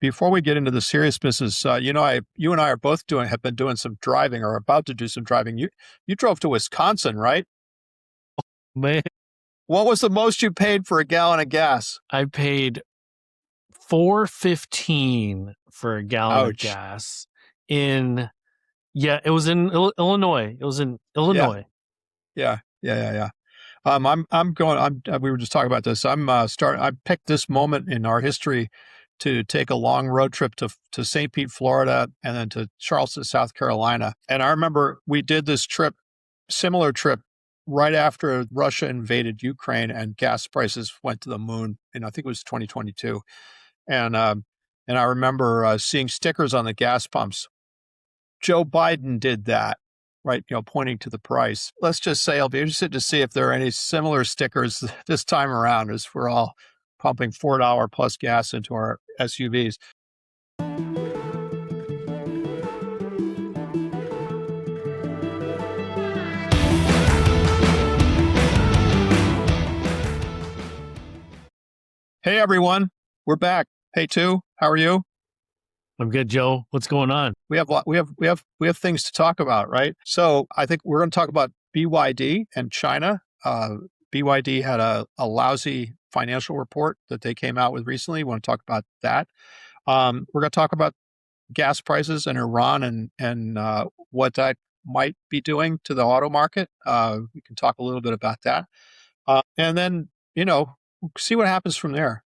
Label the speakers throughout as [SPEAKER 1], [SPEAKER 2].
[SPEAKER 1] before we get into the serious business, you and I have been doing some driving or about to do some driving. You drove to Wisconsin, right?
[SPEAKER 2] Man,
[SPEAKER 1] What was the most you paid for a gallon of gas?
[SPEAKER 2] I paid $4.15 for a gallon of gas it was in Illinois. It was in Illinois.
[SPEAKER 1] Yeah. We were just talking about this. I picked this moment in our history to take a long road trip to St. Pete, Florida, and then to Charleston, South Carolina. And I remember we did this similar trip right after Russia invaded Ukraine and gas prices went to the moon. And I think it was 2022. And I remember seeing stickers on the gas pumps. Joe Biden did that, right? Pointing to the price. Let's just say I'll be interested to see if there are any similar stickers this time around as we're all pumping $4 plus gas into our SUVs. Hey everyone, we're back. Hey Tu, how are you?
[SPEAKER 2] I'm good, Joe. What's going on?
[SPEAKER 1] We have things to talk about, right? So I think we're going to talk about BYD and China. BYD had a lousy financial report that they came out with recently. We want to talk about that. We're going to talk about gas prices in Iran and what that might be doing to the auto market. We can talk a little bit about that. And then, see what happens from there.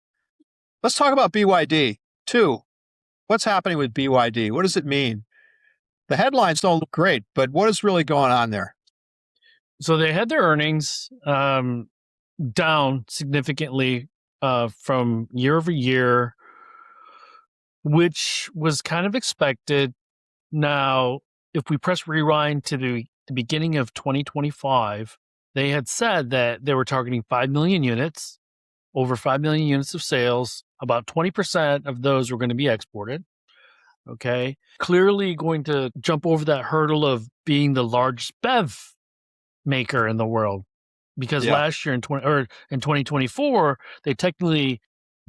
[SPEAKER 1] Let's talk about BYD. Tu, what's happening with BYD? What does it mean? The headlines don't look great, but what is really going on there?
[SPEAKER 2] So they had their earnings down significantly from year over year, which was kind of expected. Now, if we press rewind to the beginning of 2025, they had said that they were targeting 5 million units, over 5 million units of sales. About 20% of those were going to be exported. Okay. Clearly going to jump over that hurdle of being the largest BEV maker in the world. Because last year in 2024, they technically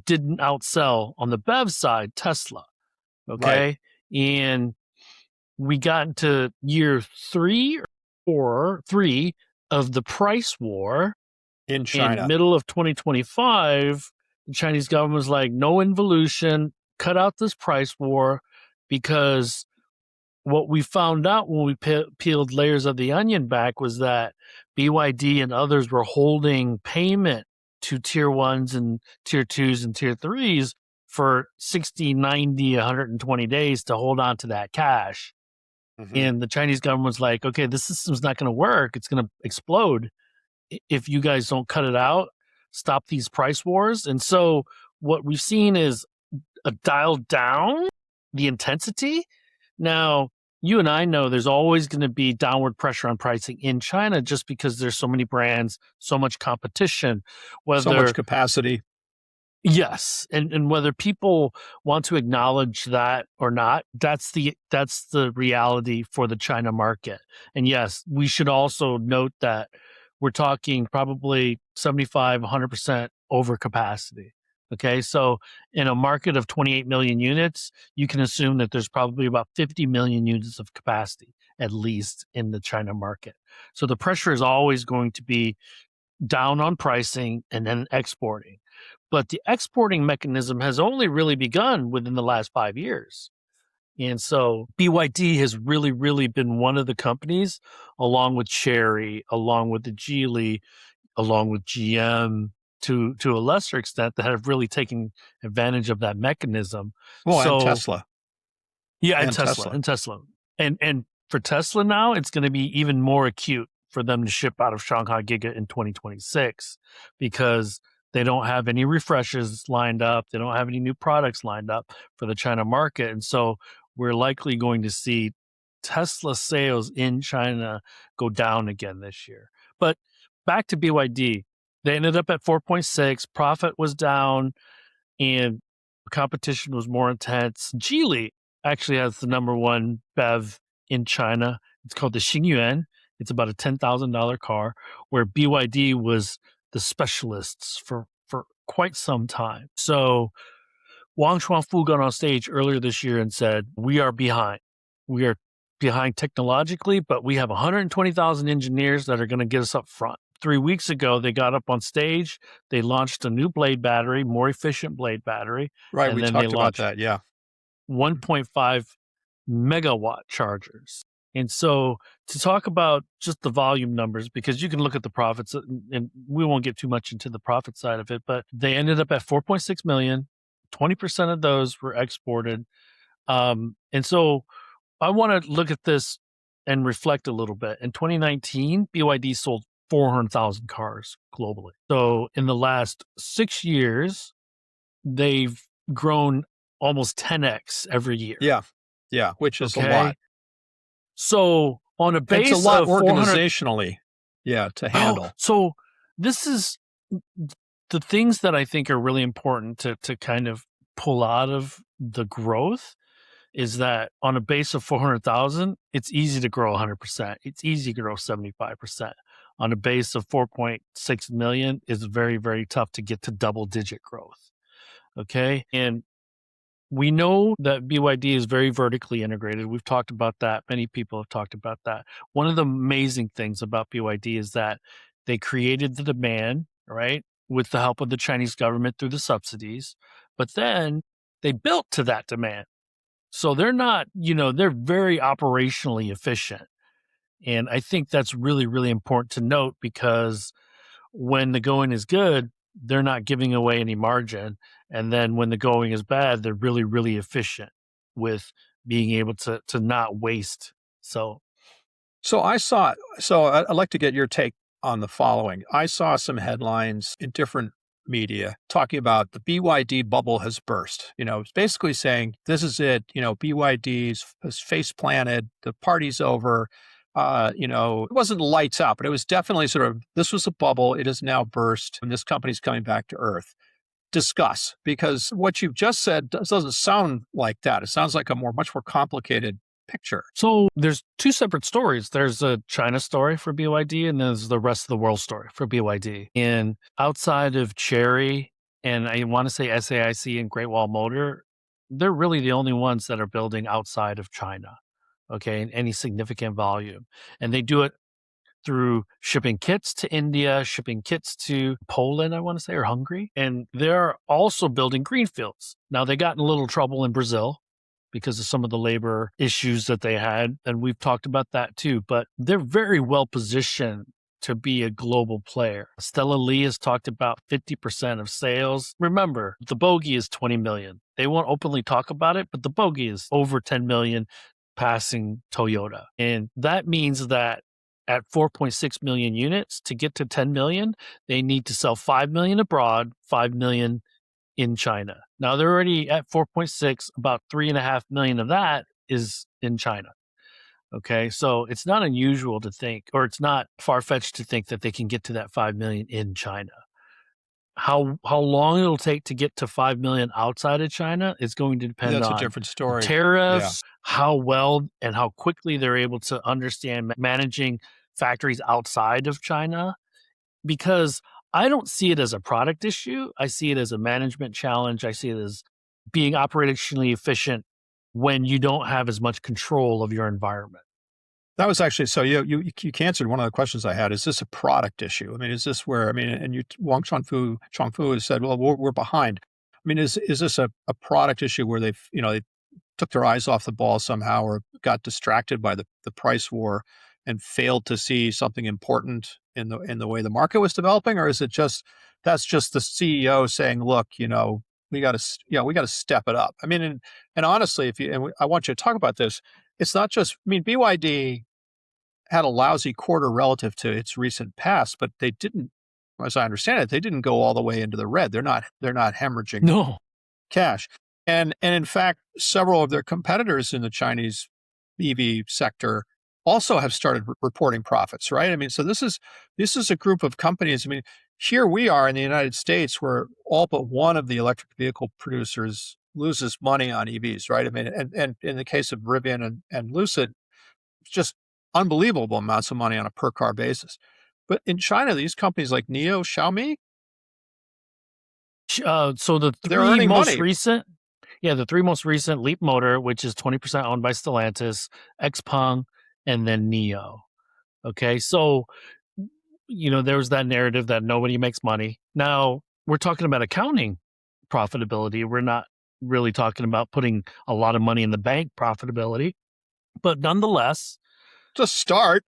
[SPEAKER 2] didn't outsell on the BEV side Tesla. Okay.
[SPEAKER 1] Right.
[SPEAKER 2] And we got into year three of the price war
[SPEAKER 1] in China.
[SPEAKER 2] In middle of 2025, the Chinese government was like, no involution, cut out this price war, because what we found out when we peeled layers of the onion back was that BYD and others were holding payment to tier ones and tier twos and tier threes for 60, 90, 120 days to hold on to that cash. Mm-hmm. And the Chinese government was like, okay, this system's not going to work. It's going to explode if you guys don't cut it out, stop these price wars. And so what we've seen is a dial down the intensity. Now, you and I know there's always going to be downward pressure on pricing in China just because there's so many brands, so much competition,
[SPEAKER 1] so much capacity.
[SPEAKER 2] Yes. And whether people want to acknowledge that or not, that's the reality for the China market. And yes, we should also note that we're talking probably 75, 100% over capacity. Okay. So in a market of 28 million units, you can assume that there's probably about 50 million units of capacity, at least in the China market. So the pressure is always going to be down on pricing and then exporting. But the exporting mechanism has only really begun within the last 5 years. And so BYD has really, really been one of the companies, along with Chery, along with the Geely, along with GM, to a lesser extent, that have really taken advantage of that mechanism.
[SPEAKER 1] Well, and Tesla.
[SPEAKER 2] Yeah, and Tesla. And for Tesla now, it's going to be even more acute for them to ship out of Shanghai Giga in 2026 because they don't have any refreshes lined up. They don't have any new products lined up for the China market. And so we're likely going to see Tesla sales in China go down again this year. But back to BYD, they ended up at 4.6, profit was down, and competition was more intense. Geely actually has the number one BEV in China. It's called the Xingyuan. It's about a $10,000 car, where BYD was the specialists for quite some time. So Wang Chuanfu got on stage earlier this year and said, we are behind. We are behind technologically, but we have 120,000 engineers that are going to get us up front. 3 weeks ago, they got up on stage. They launched a new blade battery, more efficient blade battery.
[SPEAKER 1] Right.
[SPEAKER 2] And
[SPEAKER 1] We
[SPEAKER 2] then they
[SPEAKER 1] talked about
[SPEAKER 2] launched
[SPEAKER 1] that. Yeah.
[SPEAKER 2] 1.5 megawatt chargers. And so to talk about just the volume numbers, because you can look at the profits, and we won't get too much into the profit side of it, but they ended up at 4.6 million. 20% of those were exported. And so I want to look at this and reflect a little bit. In 2019, BYD sold 400,000 cars globally. So in the last 6 years, they've grown almost 10x every year.
[SPEAKER 1] Yeah. Yeah. Which is a
[SPEAKER 2] Okay.
[SPEAKER 1] lot.
[SPEAKER 2] So on a
[SPEAKER 1] And it's a
[SPEAKER 2] base
[SPEAKER 1] lot
[SPEAKER 2] of 400,
[SPEAKER 1] organizationally. Yeah. To handle.
[SPEAKER 2] so this is the things that I think are really important to kind of pull out of the growth is that on a base of 400,000, it's easy to grow 100%. It's easy to grow 75%. On a base of 4.6 million, it's very, very tough to get to double digit growth. Okay. And we know that BYD is very vertically integrated. We've talked about that. Many people have talked about that. One of the amazing things about BYD is that they created the demand, right, with the help of the Chinese government through the subsidies, but then they built to that demand. So they're not, they're very operationally efficient. And I think that's really, really important to note because when the going is good, they're not giving away any margin. And then when the going is bad, they're really, really efficient with being able to not waste. So
[SPEAKER 1] I'd like to get your take on the following. I saw some headlines in different media talking about the BYD bubble has burst. It's basically saying this is it. BYD's face planted, the party's over. It wasn't lights out, but it was definitely sort of this was a bubble. It has now burst, and this company's coming back to earth. Discuss, because what you've just said doesn't sound like that. It sounds like a much more complicated picture.
[SPEAKER 2] So there's two separate stories. There's a China story for BYD, and there's the rest of the world story for BYD. And outside of Chery, and I want to say SAIC and Great Wall Motor, they're really the only ones that are building outside of China, okay, in any significant volume. And they do it through shipping kits to India, shipping kits to Poland, I want to say, or Hungary. And they're also building greenfields. Now, they got in a little trouble in Brazil because of some of the labor issues that they had. And we've talked about that too, but they're very well positioned to be a global player. Stella Lee has talked about 50% of sales. Remember, the bogey is 20 million. They won't openly talk about it, but the bogey is over 10 million, passing Toyota. And that means that at 4.6 million units, to get to 10 million, they need to sell 5 million abroad, 5 million in China. Now they're already at 4.6, about 3.5 million of that is in China. Okay. So it's not unusual to think, or it's not far-fetched to think that they can get to that 5 million in China. How long it'll take to get to 5 million outside of China is going to depend
[SPEAKER 1] That's
[SPEAKER 2] on
[SPEAKER 1] a different story.
[SPEAKER 2] tariffs, how well and how quickly they're able to understand managing factories outside of China, because I don't see it as a product issue. I see it as a management challenge. I see it as being operationally efficient when you don't have as much control of your environment.
[SPEAKER 1] That was actually, so you answered one of the questions I had. Is this a product issue? I mean, is this where, and Wang Chongfu has said, well, we're behind. I mean, is this a product issue where they took their eyes off the ball somehow, or got distracted by the price war and failed to see something important in the way the market was developing? Or is it that's just the CEO saying, look, we got to step it up? I mean, and honestly, I want you to talk about this. It's not just, BYD had a lousy quarter relative to its recent past, but they didn't, as I understand it, they didn't go all the way into the red. They're not hemorrhaging cash. And in fact, several of their competitors in the Chinese EV sector also have started reporting profits, right? I mean, so this is a group of companies. I mean, here we are in the United States, where all but one of the electric vehicle producers loses money on EVs, right? I mean, and in the case of Rivian and Lucid, it's just unbelievable amounts of money on a per car basis. But in China, these companies like NIO, Xiaomi,
[SPEAKER 2] So the
[SPEAKER 1] they're
[SPEAKER 2] three
[SPEAKER 1] earning
[SPEAKER 2] most
[SPEAKER 1] money.
[SPEAKER 2] recent, Yeah, the three most recent: Leap Motor, which is 20% owned by Stellantis, Xpeng, and then Neo. Okay, so there was that narrative that nobody makes money. Now we're talking about accounting profitability. We're not really talking about putting a lot of money in the bank profitability, but nonetheless,
[SPEAKER 1] Just start.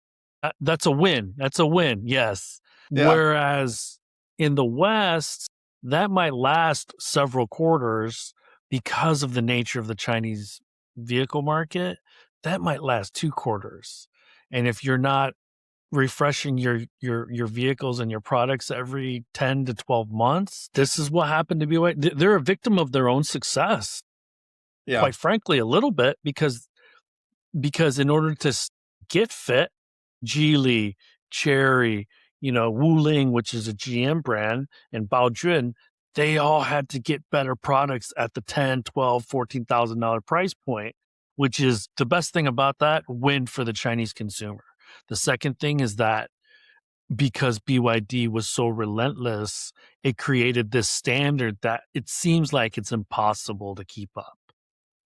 [SPEAKER 2] that's a win. That's a win. Yes.
[SPEAKER 1] Yeah.
[SPEAKER 2] Whereas in the West, that might last several quarters because of the nature of the Chinese vehicle market. That might last 2 quarters. And if you're not refreshing your vehicles and your products every 10 to 12 months, this is what happened to BYD. They're a victim of their own success,
[SPEAKER 1] Yeah.
[SPEAKER 2] quite frankly, a little bit, because in order to get fit, Geely, Chery, Wuling, which is a GM brand, and Baojun, they all had to get better products at the $10, $12, $14,000 price point, which is the best thing about that win for the Chinese consumer. The second thing is that because BYD was so relentless, it created this standard that it seems like it's impossible to keep up.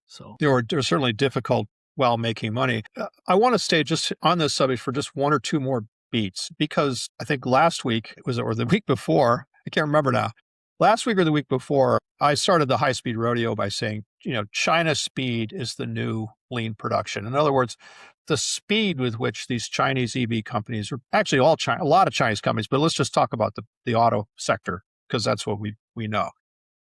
[SPEAKER 2] So
[SPEAKER 1] They're certainly difficult while making money. I want to stay just on this subject for just one or two more beats, because I think last week or the week before, I can't remember now. Last week or the week before, I started the high-speed rodeo by saying, China speed is the new lean production. In other words, the speed with which these Chinese EV companies, or actually a lot of Chinese companies, but let's just talk about the auto sector, because that's what we know,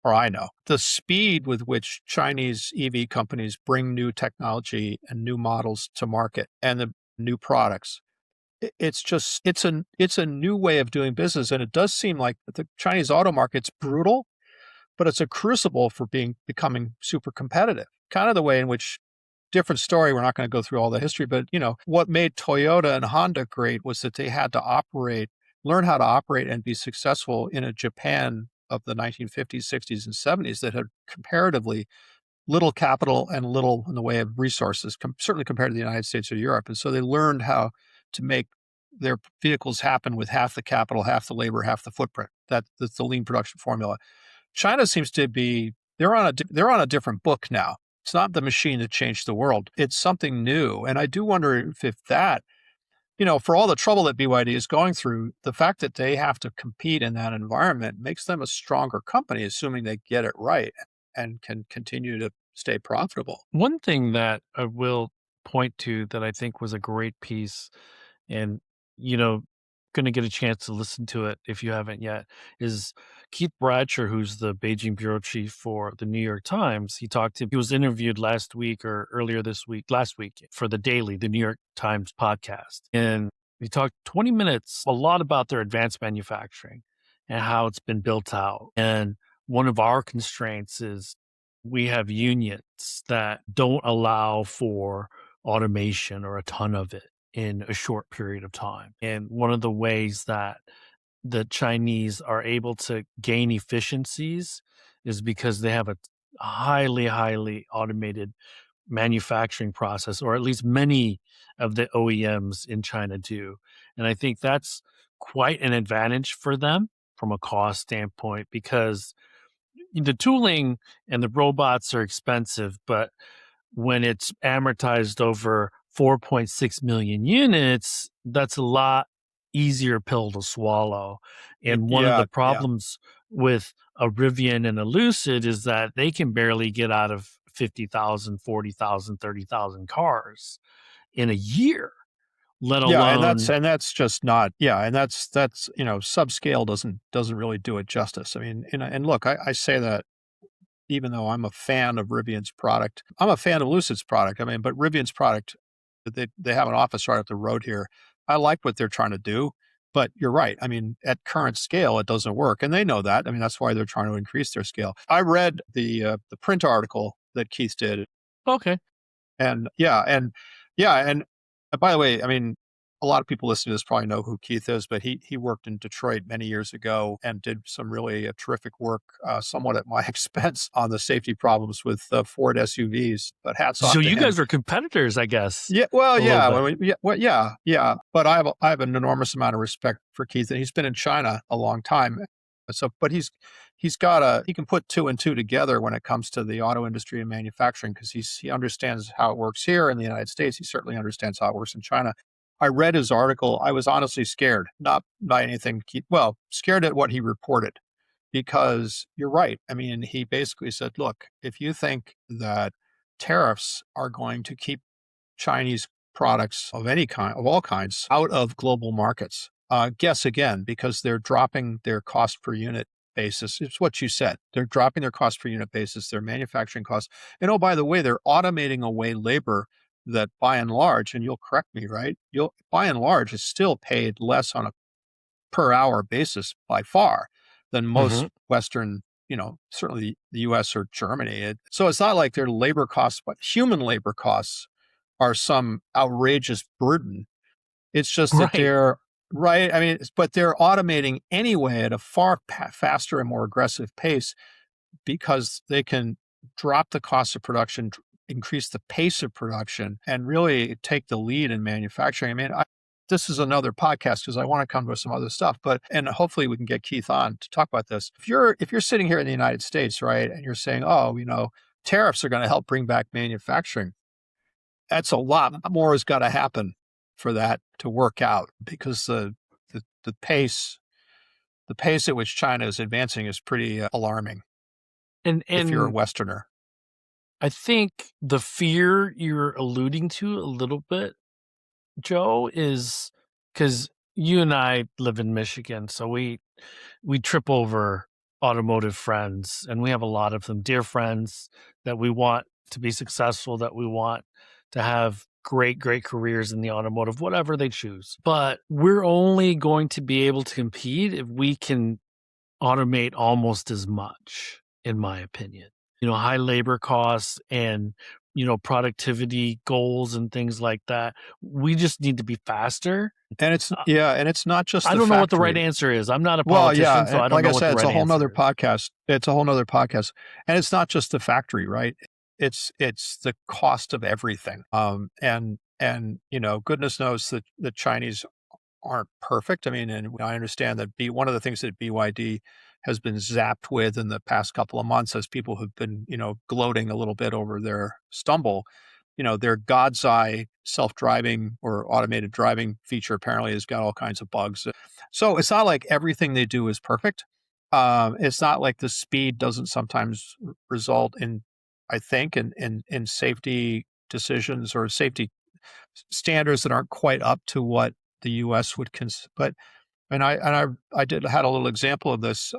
[SPEAKER 1] or I know. The speed with which Chinese EV companies bring new technology and new models to market and the new products, it's a new way of doing business. And it does seem like the Chinese auto market's brutal, but it's a crucible for becoming super competitive. Kind of the way in which, different story, we're not going to go through all the history, but what made Toyota and Honda great was that they had to learn how to operate and be successful in a Japan of the 1950s, 60s, and 70s that had comparatively little capital and little in the way of resources, certainly compared to the United States or Europe. And so they learned how to make their vehicles happen with half the capital, half the labor, half the footprint. That's the lean production formula. China seems to be, they're on a different book now. It's not the machine that changed the world. It's something new. And I do wonder if that, for all the trouble that BYD is going through, the fact that they have to compete in that environment makes them a stronger company, assuming they get it right and can continue to stay profitable.
[SPEAKER 2] one thing that I will point to that I think was a great piece, and going to get a chance to listen to it if you haven't yet, is Keith Bradsher, who's the Beijing bureau chief for the New York Times. He was interviewed last week for the New York Times podcast, and he talked 20 minutes a lot about their advanced manufacturing and how it's been built out. And one of our constraints is we have unions that don't allow for automation or a ton of it in a short period of time. And one of the ways that the Chinese are able to gain efficiencies is because they have a highly, highly automated manufacturing process, or at least many of the OEMs in China do. And I think that's quite an advantage for them from a cost standpoint, because the tooling and the robots are expensive, but when it's amortized over 4.6 million units, that's a lot easier pill to swallow. And one of the problems with a Rivian and a Lucid is that they can barely get out of 50,000, 40,000, 30,000 cars in a year, let alone.
[SPEAKER 1] And that's just not, and that's subscale doesn't really do it justice. I mean, and look, I say that even though I'm a fan of Rivian's product, I'm a fan of Lucid's product. I mean, but Rivian's product, they have an office right up the road here. I like what they're trying to do, but you're right. I mean, at current scale, it doesn't work, and they know that. I mean, that's why they're trying to increase their scale. I read the print article that Keith did.
[SPEAKER 2] Okay.
[SPEAKER 1] And by the way, I mean, a lot of people listening to this probably know who Keith is, but he worked in Detroit many years ago and did some really terrific work, somewhat at my expense, on the safety problems with Ford SUVs. But hats off.
[SPEAKER 2] So
[SPEAKER 1] to
[SPEAKER 2] you
[SPEAKER 1] him.
[SPEAKER 2] guys are competitors, I guess.
[SPEAKER 1] Yeah, well, yeah. But I have an enormous amount of respect for Keith, and he's been in China a long time. So, but he can put two and two together when it comes to the auto industry and manufacturing because he understands how it works here in the United States. He certainly understands how it works in China. I read his article. I was honestly scared, not by anything. Well, scared at what he reported because you're right. I mean, he basically said, look, if you think that tariffs are going to keep Chinese products of any kind, of all kinds, out of global markets, guess again, because they're dropping their cost per unit basis. It's what you said. They're dropping their cost per unit basis, their manufacturing costs. And oh, by the way, they're automating away labor that by and large, and you'll correct me, right? By and large is still paid less on a per hour basis by far than most Western, certainly the US or Germany. So it's not like their labor costs, but human labor costs are some outrageous burden. It's just that
[SPEAKER 2] Right.
[SPEAKER 1] they're right. I mean, but they're automating anyway at a far faster and more aggressive pace because they can drop the cost of production, increase the pace of production, and really take the lead in manufacturing. I mean, this is another podcast because I want to come to some other stuff, and hopefully we can get Keith on to talk about this. If you're sitting here in the United States, right, and you're saying, oh, tariffs are going to help bring back manufacturing, that's a lot more has got to happen for that to work out because the pace at which China is advancing is pretty alarming.
[SPEAKER 2] And
[SPEAKER 1] if you're a Westerner,
[SPEAKER 2] I think the fear you're alluding to a little bit, Joe, is because you and I live in Michigan, so we trip over automotive friends, and we have a lot of them, dear friends that we want to be successful, that we want to have great careers in the automotive, whatever they choose. But we're only going to be able to compete if we can automate almost as much, in my opinion. High labor costs and, productivity goals and things like that. We just need to be faster.
[SPEAKER 1] And it's not just
[SPEAKER 2] I
[SPEAKER 1] the
[SPEAKER 2] don't know what the right
[SPEAKER 1] factory.
[SPEAKER 2] answer is. I'm not a
[SPEAKER 1] Well,
[SPEAKER 2] politician,
[SPEAKER 1] yeah,
[SPEAKER 2] so I don't
[SPEAKER 1] like
[SPEAKER 2] know
[SPEAKER 1] I
[SPEAKER 2] what
[SPEAKER 1] said,
[SPEAKER 2] the
[SPEAKER 1] it's
[SPEAKER 2] right
[SPEAKER 1] a whole
[SPEAKER 2] answer
[SPEAKER 1] nother
[SPEAKER 2] is.
[SPEAKER 1] podcast. It's a whole nother podcast, and it's not just the factory, right? It's the cost of everything. And goodness knows that the Chinese aren't perfect. I mean, and I understand that one of the things that BYD has been zapped with in the past couple of months as people have been, gloating a little bit over their stumble, their God's Eye self-driving or automated driving feature apparently has got all kinds of bugs. So it's not like everything they do is perfect. It's not like the speed doesn't sometimes result in, I think, in safety decisions or safety standards that aren't quite up to what the U.S. would consider. But I had a little example of this.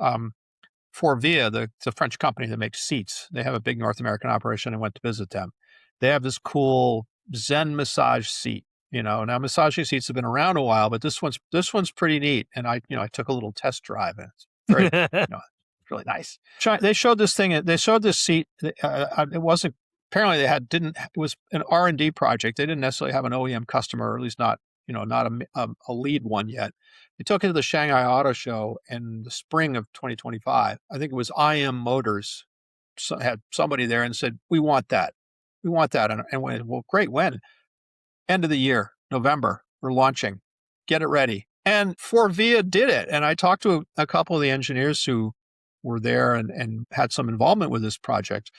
[SPEAKER 1] Forvia, the French company that makes seats, they have a big North American operation. I went to visit them. They have this cool Zen massage seat. Now massaging seats have been around a while, but this one's pretty neat. And I took a little test drive, and it's very, really nice. They showed this thing. They showed this seat. It wasn't. Apparently, it was an R&D project. They didn't necessarily have an OEM customer, or at least not a lead one yet. They took it to the Shanghai Auto Show in the spring of 2025. I think it was IM Motors had somebody there and said, "We want that. We want that." And went, "Well, great. When?" End of the year, November. We're launching. Get it ready. And Forvia did it. And I talked to a couple of the engineers who were there and had some involvement with this project.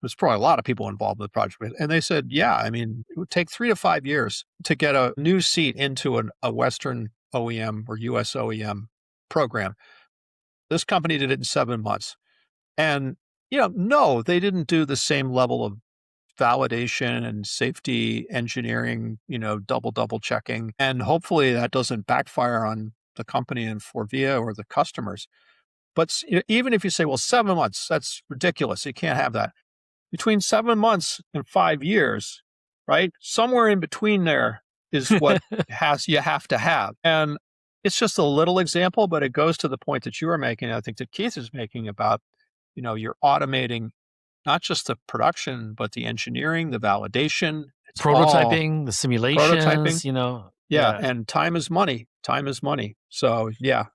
[SPEAKER 1] There's probably a lot of people involved with the project. And they said, yeah, I mean, it would take 3 to 5 years to get a new seat into a Western OEM or US OEM program. This company did it in 7 months. And, no, they didn't do the same level of validation and safety engineering, double checking. And hopefully that doesn't backfire on the company and Forvia or the customers. But even if you say, well, 7 months, that's ridiculous. You can't have that. Between 7 months and 5 years, right? Somewhere in between there is what you have to have. And it's just a little example, but it goes to the point that you were making, I think that Keith is making about, you're automating not just the production, but the engineering, the validation. It's
[SPEAKER 2] Prototyping,
[SPEAKER 1] all
[SPEAKER 2] the
[SPEAKER 1] prototyping.
[SPEAKER 2] simulations,
[SPEAKER 1] Yeah. And time is money. Time is money. So yeah.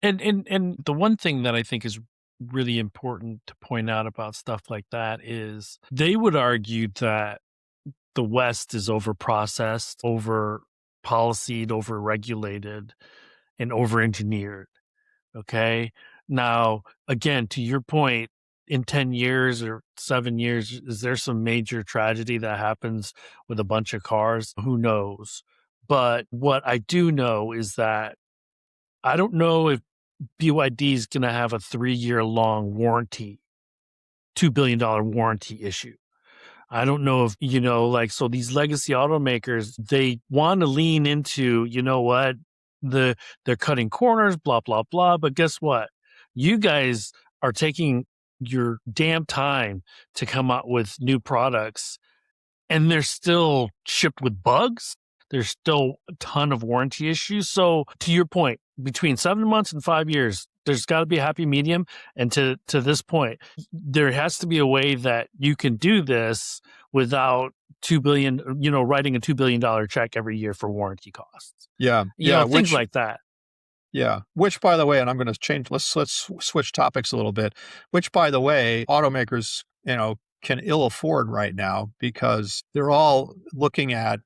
[SPEAKER 2] And the one thing that I think is really important to point out about stuff like that is they would argue that the West is over-processed, over-policed, over-regulated, and over-engineered. Okay. Now, again, to your point, in 10 years or 7 years, is there some major tragedy that happens with a bunch of cars? Who knows? But what I do know is that I don't know if BYD is going to have a 3-year long warranty, $2 billion warranty issue. I don't know if, so these legacy automakers, they want to lean into, what, they're cutting corners, blah, blah, blah. But guess what? You guys are taking your damn time to come out with new products, and they're still shipped with bugs. There's still a ton of warranty issues. So to your point, between 7 months and 5 years, there's got to be a happy medium. And to this point, there has to be a way that you can do this without 2 billion, writing a $2 billion check every year for warranty costs.
[SPEAKER 1] Yeah. Yeah.
[SPEAKER 2] Things like that.
[SPEAKER 1] Yeah. Which, by the way, and I'm going to change, let's switch topics a little bit, which, by the way, automakers, can ill afford right now because they're all looking at,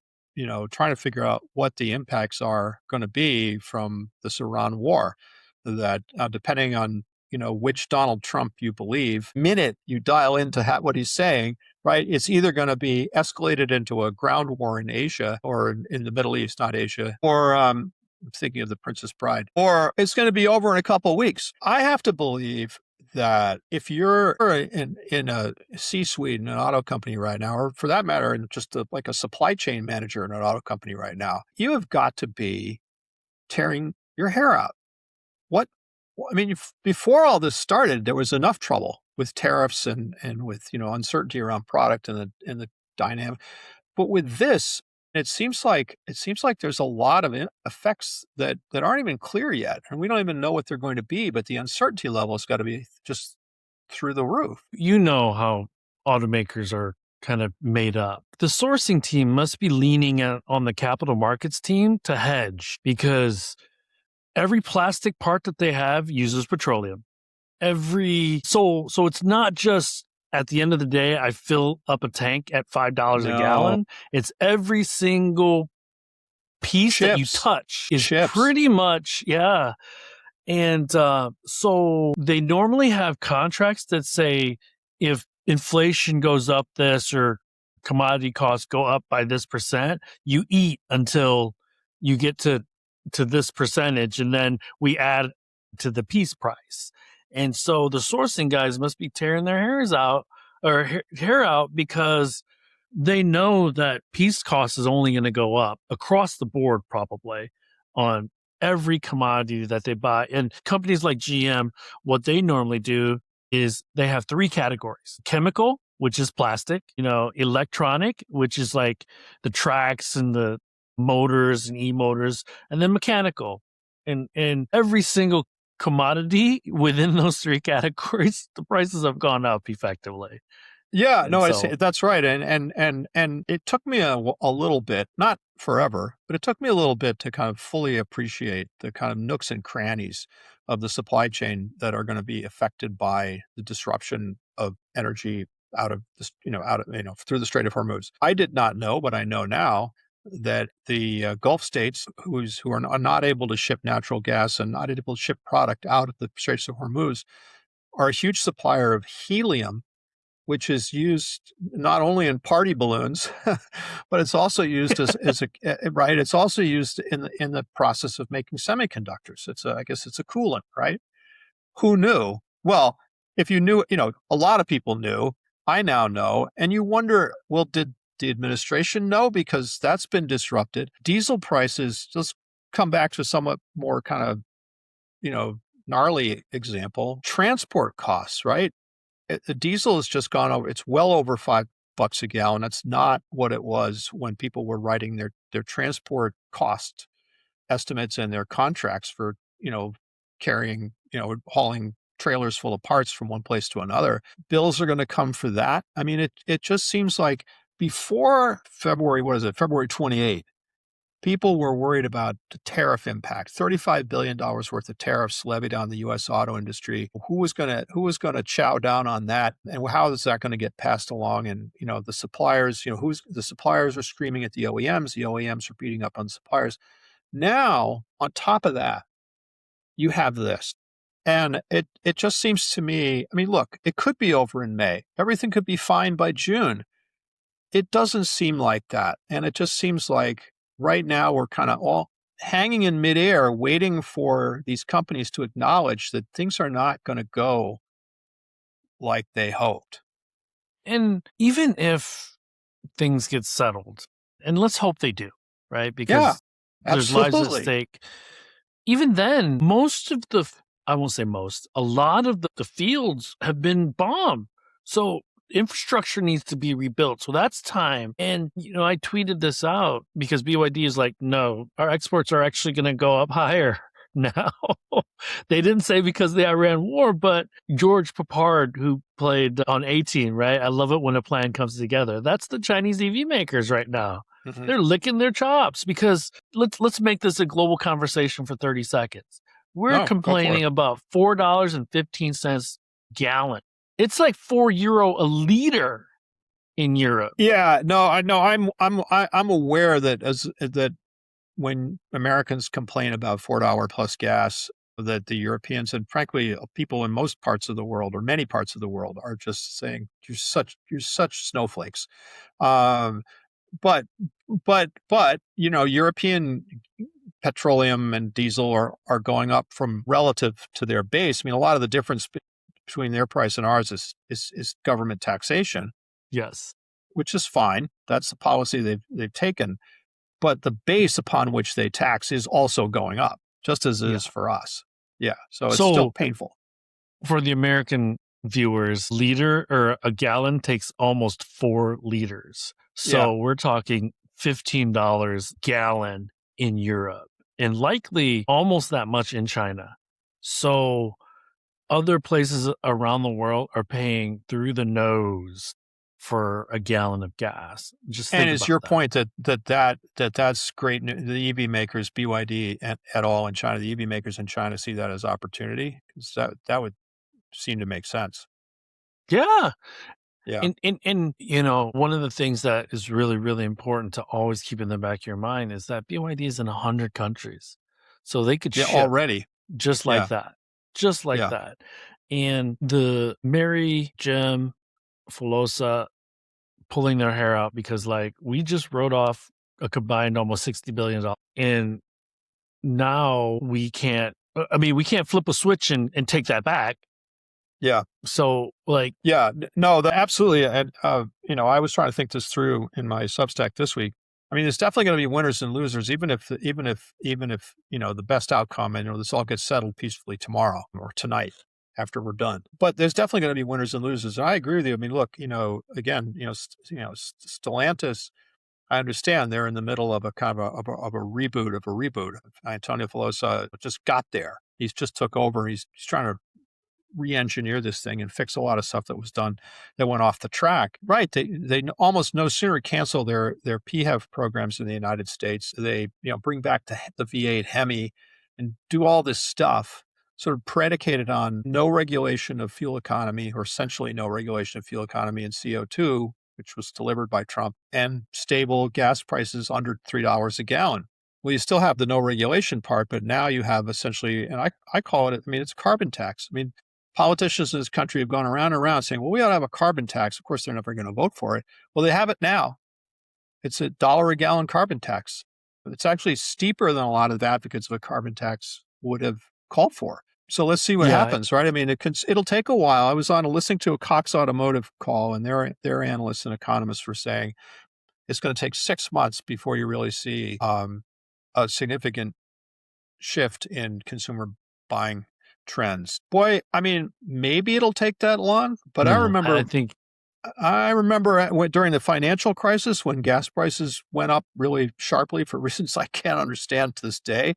[SPEAKER 1] trying to figure out what the impacts are going to be from this Iran war. That depending on, which Donald Trump you believe, minute you dial into what he's saying, right, it's either going to be escalated into a ground war in Asia or in the Middle East, not Asia, or I'm thinking of the Princess Bride, or it's going to be over in a couple of weeks. I have to believe that if you're in a C-suite in an auto company right now, or for that matter, in just like a supply chain manager in an auto company right now, you have got to be tearing your hair out. I mean, before all this started, there was enough trouble with tariffs and with uncertainty around product and the dynamic. But with this, it seems like there's a lot of effects that aren't even clear yet, and we don't even know what they're going to be. But the uncertainty level has got to be just through the roof.
[SPEAKER 2] You know how automakers are kind of made up. The sourcing team must be leaning on the capital markets team to hedge because every plastic part that they have uses petroleum. So it's not just at the end of the day, I fill up a tank at $5 a gallon. It's every single piece that you touch is pretty much, yeah. And so they normally have contracts that say if inflation goes up this or commodity costs go up by this percent, you eat until you get to this percentage, and then we add to the piece price. And so the sourcing guys must be tearing their hair out because they know that piece cost is only going to go up across the board, probably on every commodity that they buy. And companies like GM, what they normally do is they have 3 categories: chemical, which is plastic, electronic, which is like the tracks and the motors and e-motors, and then mechanical. And every single commodity within those 3 categories, the prices have gone up effectively.
[SPEAKER 1] Yeah, and no, that's right. And it took me a little bit, not forever, but it took me a little bit to kind of fully appreciate the kind of nooks and crannies of the supply chain that are going to be affected by the disruption of energy out of this, through the Strait of Hormuz. I did not know, but I know now that the Gulf states who are not able to ship natural gas and not able to ship product out of the Straits of Hormuz are a huge supplier of helium, which is used not only in party balloons, but it's also used as a right. It's also used in the process of making semiconductors. I guess it's a coolant, right? Who knew? Well, if you knew, a lot of people knew. I now know, and you wonder, well, did the administration know? Because that's been disrupted. Diesel prices, just come back to somewhat more kind of, gnarly example. Transport costs, right? The diesel has just gone over. It's well over $5 a gallon. That's not what it was when people were writing their transport cost estimates and their contracts for, carrying, hauling trailers full of parts from one place to another. Bills are going to come for that. I mean, it just seems like before February 28th, people were worried about the tariff impact, $35 billion worth of tariffs levied on the U.S. auto industry. Who was going to chow down on that, and how is that going to get passed along? And the suppliers, the suppliers are screaming at the OEMs. The OEMs are beating up on suppliers. Now, on top of that, you have this. And it just seems to me, I mean, look, it could be over in May. Everything could be fine by June. It doesn't seem like that. And it just seems like right now we're kind of all hanging in midair, waiting for these companies to acknowledge that things are not going to go like they hoped.
[SPEAKER 2] And even if things get settled, and let's hope they do, right?
[SPEAKER 1] Yeah,
[SPEAKER 2] Because there's lives at
[SPEAKER 1] absolutely.
[SPEAKER 2] stake. Even then, most of the, I won't say most, a lot of the fields have been bombed. So infrastructure needs to be rebuilt. So that's time. And, I tweeted this out because BYD is like, no, our exports are actually going to go up higher now. They didn't say because of the Iran war, but George Papard, who played on 18, right? I love it when a plan comes together. That's the Chinese EV makers right now.
[SPEAKER 1] Mhm.
[SPEAKER 2] They're licking their chops because let's make this a global conversation for 30 seconds. We're
[SPEAKER 1] No, go for
[SPEAKER 2] complaining
[SPEAKER 1] it.
[SPEAKER 2] about $4.15 gallon. It's like €4 a liter in Europe.
[SPEAKER 1] Yeah, no, I know. I'm aware that when Americans complain about $4 plus gas, that the Europeans and frankly people in most parts of the world or many parts of the world are just saying you're such snowflakes. Um, but European petroleum and diesel are going up from relative to their base. I mean, a lot of the difference between their price and ours is government taxation,
[SPEAKER 2] Yes.
[SPEAKER 1] which is fine. That's the policy they've taken. But the base upon which they tax is also going up, just as it
[SPEAKER 2] Yeah.
[SPEAKER 1] is for us. Yeah. So it's still
[SPEAKER 2] So
[SPEAKER 1] painful.
[SPEAKER 2] for the American viewers, liter or a gallon takes almost 4 liters.
[SPEAKER 1] Yeah.
[SPEAKER 2] So we're talking $15 gallon in Europe and likely almost that much in China. So other places around the world are paying through the nose for a gallon of gas. Just
[SPEAKER 1] And
[SPEAKER 2] think
[SPEAKER 1] is
[SPEAKER 2] about
[SPEAKER 1] your
[SPEAKER 2] that.
[SPEAKER 1] point that's great? The EV makers, BYD et al. In China, the EV makers in China see that as opportunity because that would seem to make sense.
[SPEAKER 2] Yeah.
[SPEAKER 1] Yeah.
[SPEAKER 2] And one of the things that is really, really important to always keep in the back of your mind is that BYD is in 100 countries. So they could
[SPEAKER 1] Yeah.
[SPEAKER 2] ship
[SPEAKER 1] Already.
[SPEAKER 2] just like
[SPEAKER 1] Yeah.
[SPEAKER 2] that. Just like
[SPEAKER 1] Yeah.
[SPEAKER 2] that. And the Mary, Jim, Filosa pulling their hair out because we just wrote off a combined almost $60 billion. And now we can't flip a switch and take that back.
[SPEAKER 1] Yeah.
[SPEAKER 2] So
[SPEAKER 1] Yeah. No, absolutely. And, I was trying to think this through in my Substack this week. I mean, there's definitely going to be winners and losers, even if the best outcome and this all gets settled peacefully tomorrow or tonight after we're done. But there's definitely going to be winners and losers. And I agree with you. I mean, look, again, Stellantis, I understand they're in the middle of a kind of a reboot of a reboot. Antonio Filosa just got there. He's just took over. He's trying to re-engineer this thing and fix a lot of stuff that was done that went off the track. Right. They almost no sooner cancel their PHEV programs in the United States. They, bring back the V8 Hemi and do all this stuff sort of predicated on no regulation of fuel economy or essentially no regulation of fuel economy and CO2, which was delivered by Trump, and stable gas prices under $3 a gallon. Well, you still have the no regulation part, but now you have essentially, and I call it, I mean, it's carbon tax. I mean, politicians in this country have gone around and around saying, well, we ought to have a carbon tax. Of course, they're never going to vote for it. Well, they have it now. It's $1 a gallon carbon tax. It's actually steeper than a lot of the advocates of a carbon tax would have called for. So let's see what
[SPEAKER 2] yeah,
[SPEAKER 1] happens, right? I mean, it'll take a while. I was listening to a Cox Automotive call, and their analysts and economists were saying it's going to take 6 months before you really see a significant shift in consumer buying trends. Boy, I mean, maybe it'll take that long, but
[SPEAKER 2] no, I think
[SPEAKER 1] I remember during the financial crisis when gas prices went up really sharply for reasons I can't understand to this day.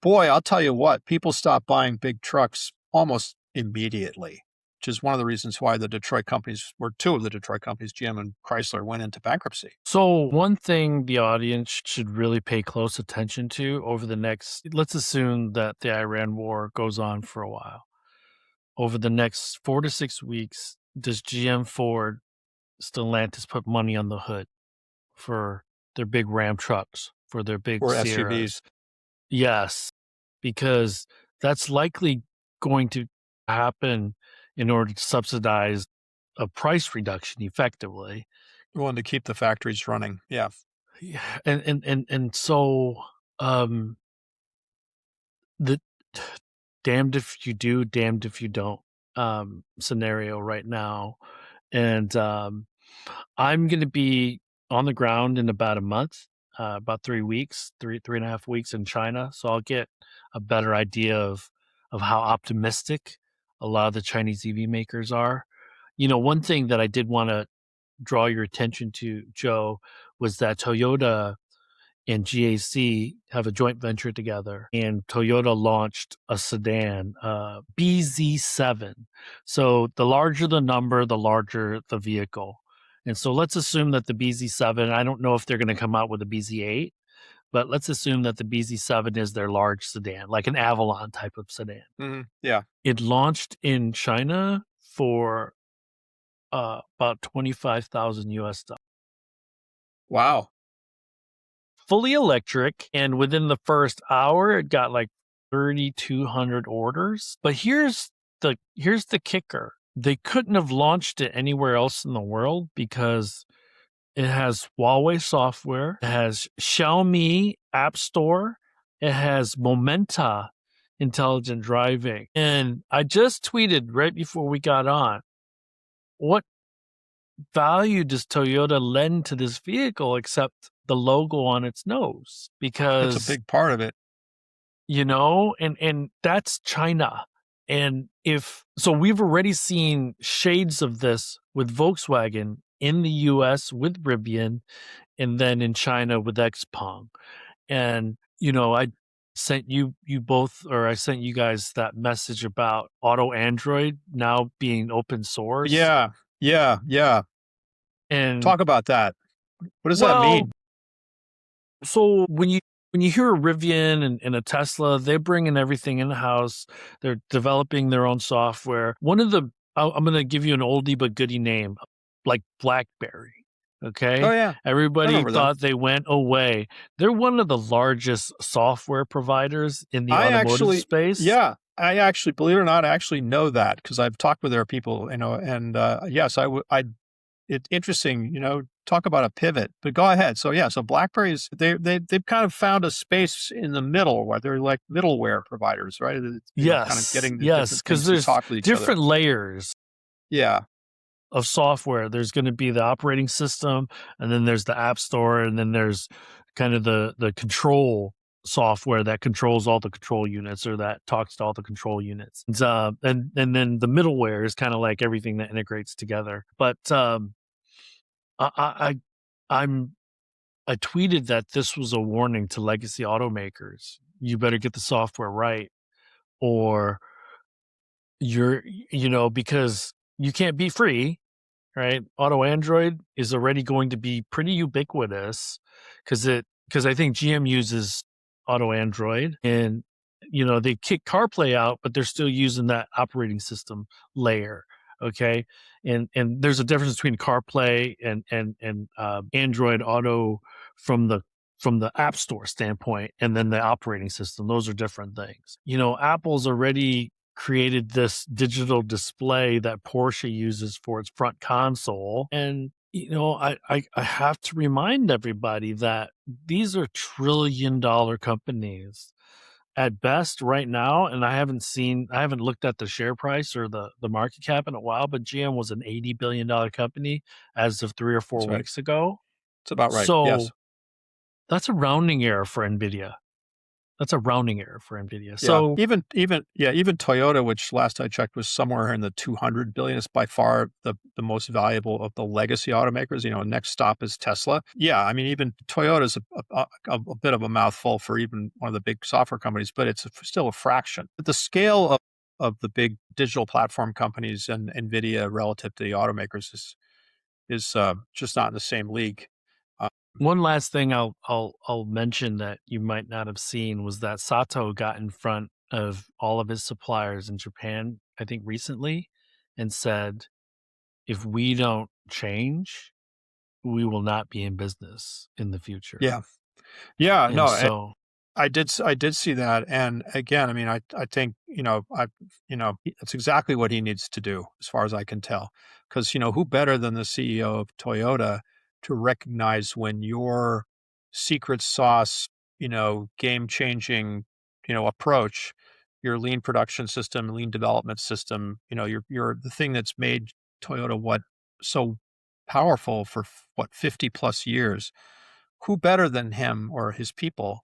[SPEAKER 1] Boy, I'll tell you what, people stopped buying big trucks almost immediately, which is one of the reasons why two of the Detroit companies, GM and Chrysler, went into bankruptcy.
[SPEAKER 2] so. One thing the audience should really pay close attention to over the next, let's assume that the Iran war goes on for a while. Over the next 4 to 6 weeks, does GM, Ford, Stellantis put money on the hood for their big Ram trucks, for their big
[SPEAKER 1] Or
[SPEAKER 2] Sierras?
[SPEAKER 1] SUVs.
[SPEAKER 2] Yes, because that's likely going to happen in order to subsidize a price reduction effectively.
[SPEAKER 1] We wanted to keep the factories running. Yeah.
[SPEAKER 2] Yeah, and so the damned if you do, damned if you don't scenario right now. And I'm going to be on the ground in about a month, about 3 weeks, 3.5 weeks in China. So I'll get a better idea of how optimistic a lot of the Chinese EV makers are. One thing that I did want to draw your attention to, Joe, was that Toyota and GAC have a joint venture together, and Toyota launched a sedan, BZ7. So the larger the number, the larger the vehicle. And so let's assume that the BZ7, I don't know if they're going to come out with a BZ8, but let's assume that the BZ7 is their large sedan, like an Avalon type of sedan.
[SPEAKER 1] Yeah.
[SPEAKER 2] It launched in China for about 25,000 US dollars.
[SPEAKER 1] Wow.
[SPEAKER 2] Fully electric, and within the first hour it got like 3,200 orders. But here's the kicker. They couldn't have launched it anywhere else in the world because it has Huawei software, it has Xiaomi App Store, it has Momenta intelligent driving. And I just tweeted right before we got on, what value does Toyota lend to this vehicle except the logo on its nose? Because
[SPEAKER 1] that's a big part of it,
[SPEAKER 2] and that's China. And we've already seen shades of this with Volkswagen in the US with Rivian, and then in China with Xpeng. And I sent you both, or I sent you guys that message about Auto Android now being open source.
[SPEAKER 1] Yeah. And talk about that. What does that mean?
[SPEAKER 2] So when you hear a Rivian and a Tesla, they're bringing everything in house. They're developing their own software. I'm going to give you an oldie but goodie name, like BlackBerry. Okay.
[SPEAKER 1] Oh yeah.
[SPEAKER 2] Everybody thought they went away. They're one of the largest software providers in the automotive space.
[SPEAKER 1] Yeah. I actually, believe it or not, I actually know that because I've talked with their people, and yes, it's interesting, talk about a pivot, but go ahead. So yeah, so BlackBerry's, they've kind of found a space in the middle where they're like middleware providers, right?
[SPEAKER 2] Yes.
[SPEAKER 1] Kind of getting the
[SPEAKER 2] because there's different layers.
[SPEAKER 1] Yeah.
[SPEAKER 2] Of software. There's going to be the operating system, and then there's the app store, and then there's kind of the control software that controls all the control units, or that talks to all the control units. And then the middleware is kind of like everything that integrates together. But I tweeted that this was a warning to legacy automakers. You better get the software right, or because you can't be free. Right, Auto Android is already going to be pretty ubiquitous because I think GM uses Auto Android, and they kick CarPlay out, but they're still using that operating system layer. Okay, and there's a difference between CarPlay and Android Auto from the App Store standpoint, and then the operating system. Those are different things. Apple's already created this digital display that Porsche uses for its front console. And, I have to remind everybody that these are trillion-dollar companies at best right now. And I haven't looked at the share price or the market cap in a while, but GM was an $80 billion company as of 3 or 4 weeks ago.
[SPEAKER 1] It's about right.
[SPEAKER 2] So
[SPEAKER 1] yes.
[SPEAKER 2] That's a rounding error for NVIDIA.
[SPEAKER 1] So even Toyota, which last I checked was somewhere in the 200 billion, is by far the most valuable of the legacy automakers. Next stop is Tesla. Yeah, I mean, even Toyota is a bit of a mouthful for even one of the big software companies, but it's still a fraction. But the scale of the big digital platform companies and NVIDIA relative to the automakers is just not in the same league.
[SPEAKER 2] One last thing I'll mention that you might not have seen was that Sato got in front of all of his suppliers in Japan, I think recently, and said, if we don't change, we will not be in business in the future.
[SPEAKER 1] Yeah. Yeah.
[SPEAKER 2] And
[SPEAKER 1] I did see that, and again, I mean, I think that's exactly what he needs to do, as far as I can tell, because who better than the CEO of Toyota to recognize when your secret sauce, game changing, approach, your lean production system, lean development system, you're the thing that's made Toyota what so powerful for what 50 plus years. Who better than him or his people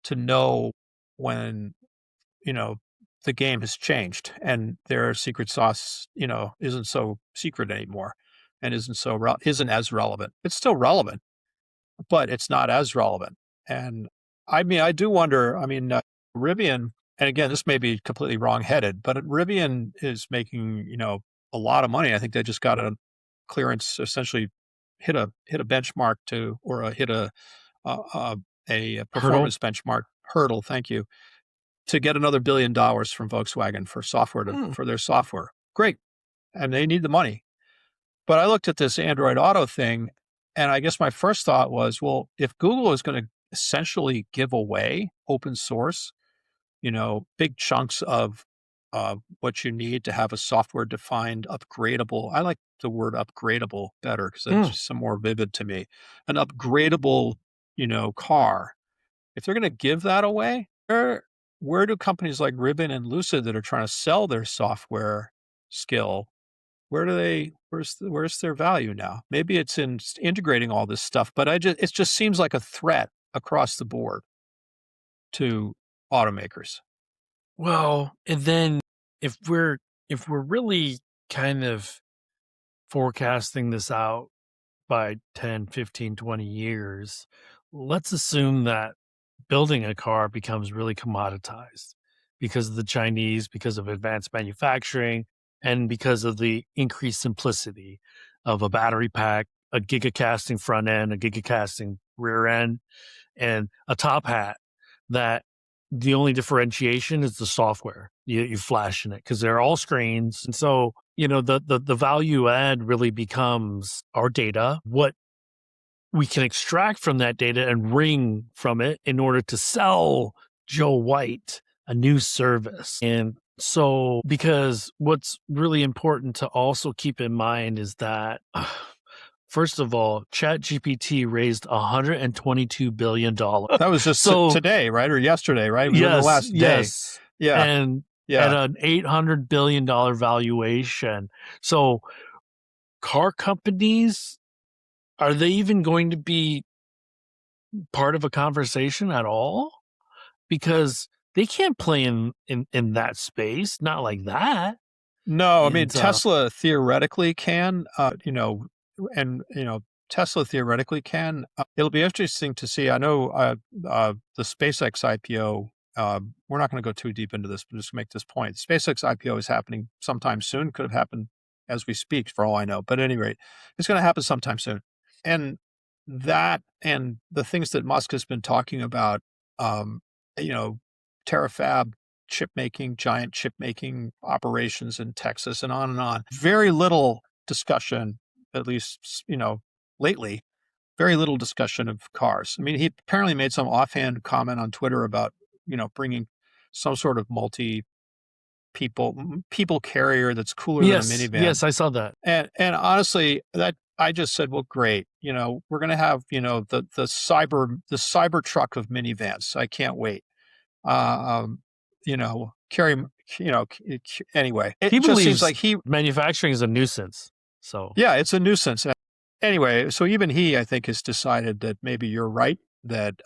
[SPEAKER 1] to know when, you know, the game has changed and their secret sauce, isn't so secret anymore and isn't as relevant. It's still relevant, but it's not as relevant. And I mean, I do wonder, I mean, Rivian, and again, this may be completely wrong-headed, but Rivian is making, a lot of money. I think they just got a clearance, essentially hit a benchmark hit a
[SPEAKER 2] Hurdle.
[SPEAKER 1] performance benchmark hurdle, thank you, to get another $1 billion from Volkswagen for for their software. Great. And they need the money. But I looked at this Android Auto thing, and I guess my first thought was, well, if Google is going to essentially give away open source, big chunks of what you need to have a software defined upgradable. I like the word upgradable better because it's just some more vivid to me. An upgradable, car. If they're going to give that away, where do companies like Ribbon and Lucid that are trying to sell their software skill, where's their value now? Maybe it's in integrating all this stuff, but it just seems like a threat across the board to automakers.
[SPEAKER 2] Well, and then if we're really kind of forecasting this out by 10, 15, 20 years, let's assume that building a car becomes really commoditized because of the Chinese, because of advanced manufacturing, and because of the increased simplicity of a battery pack, a gigacasting front end, a gigacasting rear end, and a top hat that the only differentiation is the software you flash in it because they're all screens. And so, the value add really becomes our data, what we can extract from that data and wring from it in order to sell Joe White a new service. And so, because what's really important to also keep in mind is that, first of all, ChatGPT raised $122 billion.
[SPEAKER 1] That was just today, right? Or yesterday, right? Within the last day.
[SPEAKER 2] Yes.
[SPEAKER 1] Yeah.
[SPEAKER 2] And
[SPEAKER 1] Yeah.
[SPEAKER 2] at an $800 billion valuation. So car companies, are they even going to be part of a conversation at all? Because they can't play in that space, not like that.
[SPEAKER 1] No, I mean, Tesla theoretically can, Tesla theoretically can. It'll be interesting to see. I know the SpaceX IPO, we're not going to go too deep into this, but just to make this point, the SpaceX IPO is happening sometime soon. Could have happened as we speak, for all I know. But at any rate, it's going to happen sometime soon. And that and the things that Musk has been talking about, terafab giant chip making operations in Texas and on and on. Very little discussion, at least, lately, very little discussion of cars. I mean, he apparently made some offhand comment on Twitter about, bringing some sort of people carrier that's cooler than a minivan.
[SPEAKER 2] Yes, I saw that.
[SPEAKER 1] And honestly, that I just said, well, great. We're going to have, the cyber truck of minivans. I can't wait. Carry, anyway, it
[SPEAKER 2] He
[SPEAKER 1] just
[SPEAKER 2] believes
[SPEAKER 1] seems like
[SPEAKER 2] manufacturing is a nuisance. So
[SPEAKER 1] yeah, it's a nuisance. Anyway, so even he, I think, has decided that maybe you're right, that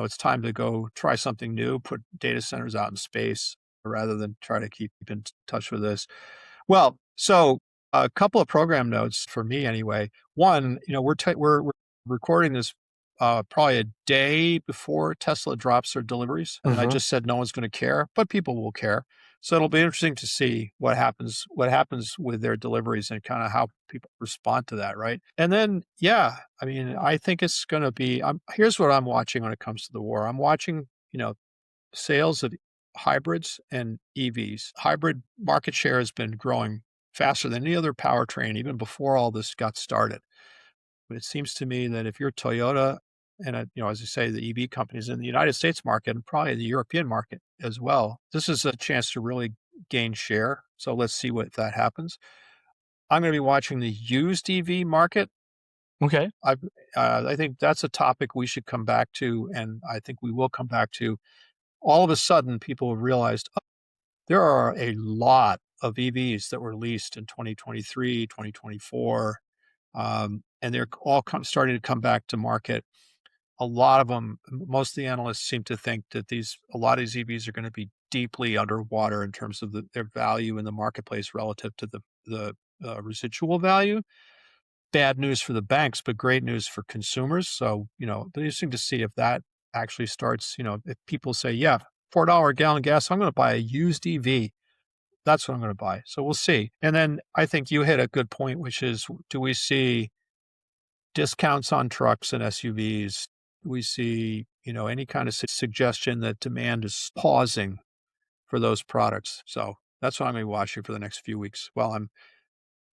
[SPEAKER 1] it's time to go try something new, put data centers out in space rather than try to keep in touch with this. Well, so a couple of program notes for me anyway. One, we're recording this probably a day before Tesla drops their deliveries. And I just said no one's going to care, but people will care. So it'll be interesting to see what happens with their deliveries and kind of how people respond to that, right? And then, yeah, I mean, I think it's going to be. Here's what I'm watching when it comes to the war. I'm watching, sales of hybrids and EVs. Hybrid market share has been growing faster than any other powertrain, even before all this got started. But it seems to me that if you're Toyota and as you say, the EV companies in the United States market and probably the European market as well. This is a chance to really gain share. So let's see what that happens. I'm going to be watching the used EV market.
[SPEAKER 2] Okay.
[SPEAKER 1] I think that's a topic we should come back to, and I think we will come back to. All of a sudden, people have realized there are a lot of EVs that were leased in 2023, 2024, and they're all starting to come back to market. A lot of them, most of the analysts seem to think that a lot of these EVs are going to be deeply underwater in terms of their value in the marketplace relative to the residual value. Bad news for the banks, but great news for consumers. So, it'll be interesting to see if that actually starts, if people say, yeah, $4 a gallon gas, I'm going to buy a used EV. That's what I'm going to buy. So we'll see. And then I think you hit a good point, which is, do we see discounts on trucks and SUVs? We see, any kind of suggestion that demand is pausing for those products. So that's what I'm going to be watching for the next few weeks while I'm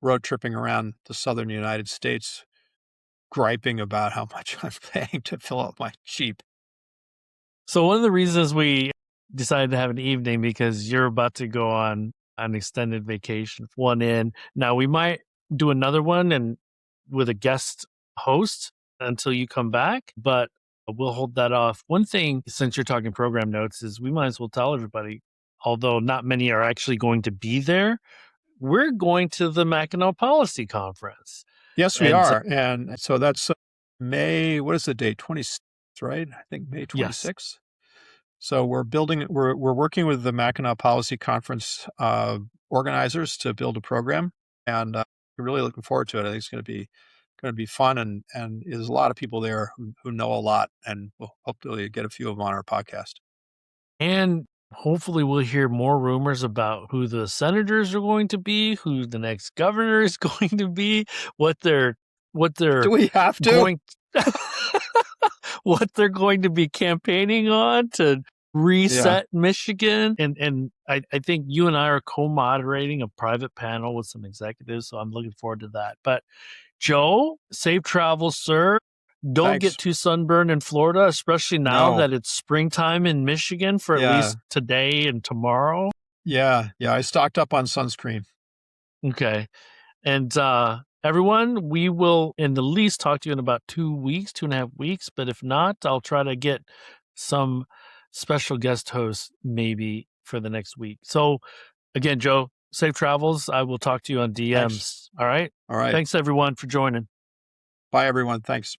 [SPEAKER 1] road tripping around the southern United States, griping about how much I'm paying to fill up my Jeep.
[SPEAKER 2] So one of the reasons we decided to have an evening, because you're about to go on an extended vacation, one in. Now we might do another one and with a guest host until you come back, but we'll hold that off. One thing, since you're talking program notes, is we might as well tell everybody, although not many are actually going to be there, we're going to the Mackinac Policy Conference.
[SPEAKER 1] Yes, we are. And so that's May, what is the date? 26th, right? I think May 26th. Yes. So we're working with the Mackinac Policy Conference organizers to build a program, and we're really looking forward to it. I think it's going to be fun, and there's a lot of people there who know a lot, and we'll hopefully get a few of them on our podcast.
[SPEAKER 2] And hopefully we'll hear more rumors about who the senators are going to be, who the next governor is going to be, what they're
[SPEAKER 1] Do we have to?
[SPEAKER 2] what they're going to be campaigning on to reset Michigan. And I think you and I are co-moderating a private panel with some executives, so I'm looking forward to that. But Joe, safe travels, sir. Don't get too sunburned in Florida, especially now that it's springtime in Michigan for at least today and tomorrow.
[SPEAKER 1] Yeah. I stocked up on sunscreen.
[SPEAKER 2] Okay. And everyone, we will in the least talk to you in about 2.5 weeks. But if not, I'll try to get some special guest hosts maybe for the next week. So again, Joe, safe travels. I will talk to you on DMs.
[SPEAKER 1] Thanks.
[SPEAKER 2] All right.
[SPEAKER 1] All right.
[SPEAKER 2] Thanks, everyone, for joining.
[SPEAKER 1] Bye, everyone. Thanks.